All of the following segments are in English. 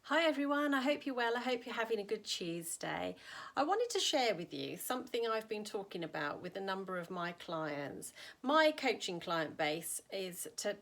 Hi everyone, I hope you're well. I hope you're having a good Tuesday. I wanted to share with you something I've been talking about with a number of my clients. My coaching client base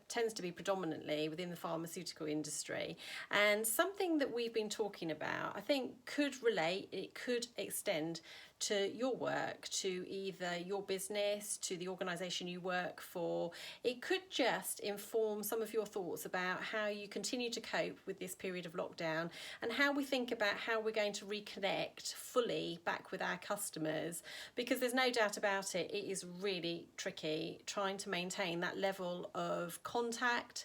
tends to be predominantly within the pharmaceutical industry, and something that we've been talking about I think could relate, it could extend to your work, to either your business, to the organisation you work for. It could just inform some of your thoughts about how you continue to cope with this period of lockdown and how we think about how we're going to reconnect fully back with our customers, because there's no doubt about it, it is really tricky trying to maintain that level of contact,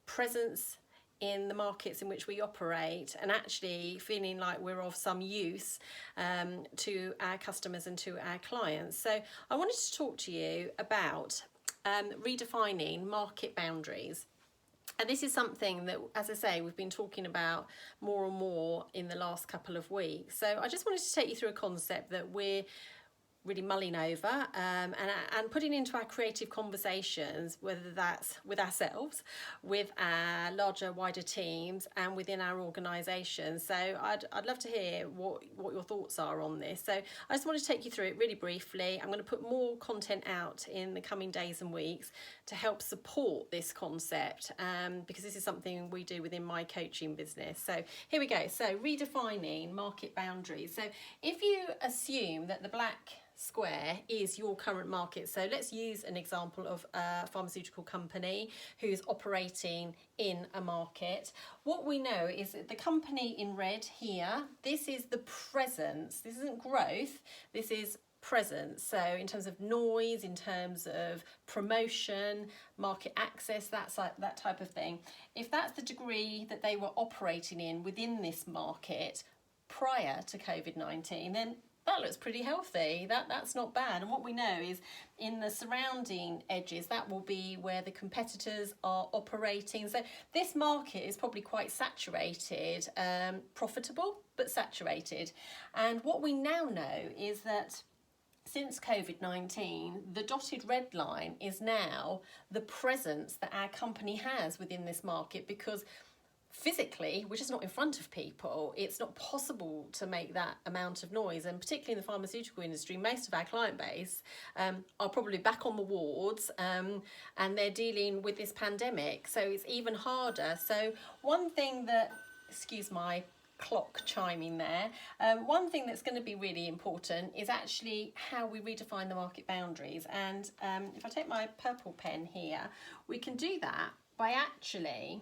presence in the markets in which we operate, and actually feeling like we're of some use to our customers and to our clients. So I wanted to talk to you about redefining market boundaries. And this is something that, as I say, we've been talking about more and more in the last couple of weeks. So I just wanted to take you through a concept that we're really mulling over and putting into our creative conversations, whether that's with ourselves, with our larger, wider teams, and within our organisation. So I'd love to hear what your thoughts are on this. So I just want to take you through it really briefly. I'm going to put more content out in the coming days and weeks to help support this concept, because this is something we do within my coaching business. So here we go. So redefining market boundaries. So if you assume that the black square is your current market, so let's use an example of a pharmaceutical company who's operating in a market. What we know is that the company in red here, this is the presence. This isn't growth, this is presence. So in terms of noise, in terms of promotion, market access, that type of thing. If that's the degree that they were operating in within this market prior to COVID-19, then that looks pretty healthy. That's not bad. And what we know is in the surrounding edges, that will be where the competitors are operating. So this market is probably quite saturated, profitable, but saturated. And what we now know is that since COVID-19, the dotted red line is now the presence that our company has within this market, because physically we're just not in front of people. It's not possible to make that amount of noise, and particularly in the pharmaceutical industry, most of our client base are probably back on the wards, and they're dealing with this pandemic, so it's even harder. So one thing that, excuse my clock chiming there, one thing that's going to be really important is actually how we redefine the market boundaries. And if I take my purple pen here, we can do that by actually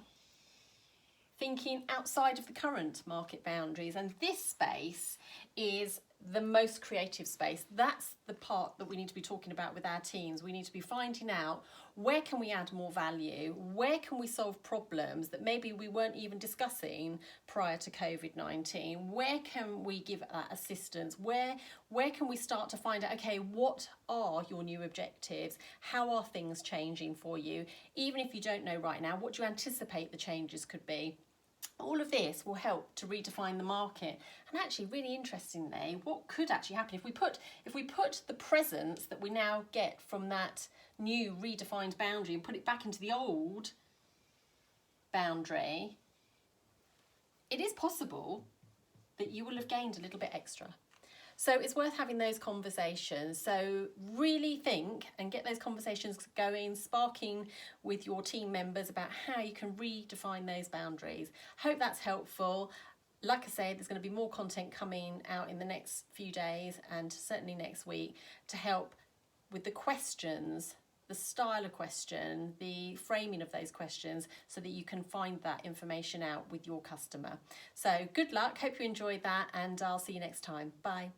thinking outside of the current market boundaries, and this space is the most creative space. That's the part that we need to be talking about with our teams. We need to be finding out, where can we add more value, where can we solve problems that maybe we weren't even discussing prior to COVID-19, where can we give assistance, where can we start to find out, okay, what are your new objectives, how are things changing for you, even if you don't know right now, what do you anticipate the changes could be. All of this will help to redefine the market. And actually, really interestingly, what could actually happen if we put the presence that we now get from that new redefined boundary and put it back into the old boundary, it is possible that you will have gained a little bit extra. So it's worth having those conversations. So really think and get those conversations going, sparking with your team members about how you can redefine those boundaries. Hope that's helpful. Like I say, there's going to be more content coming out in the next few days and certainly next week to help with the questions, the style of question, the framing of those questions, so that you can find that information out with your customer. So good luck, hope you enjoyed that, and I'll see you next time. Bye.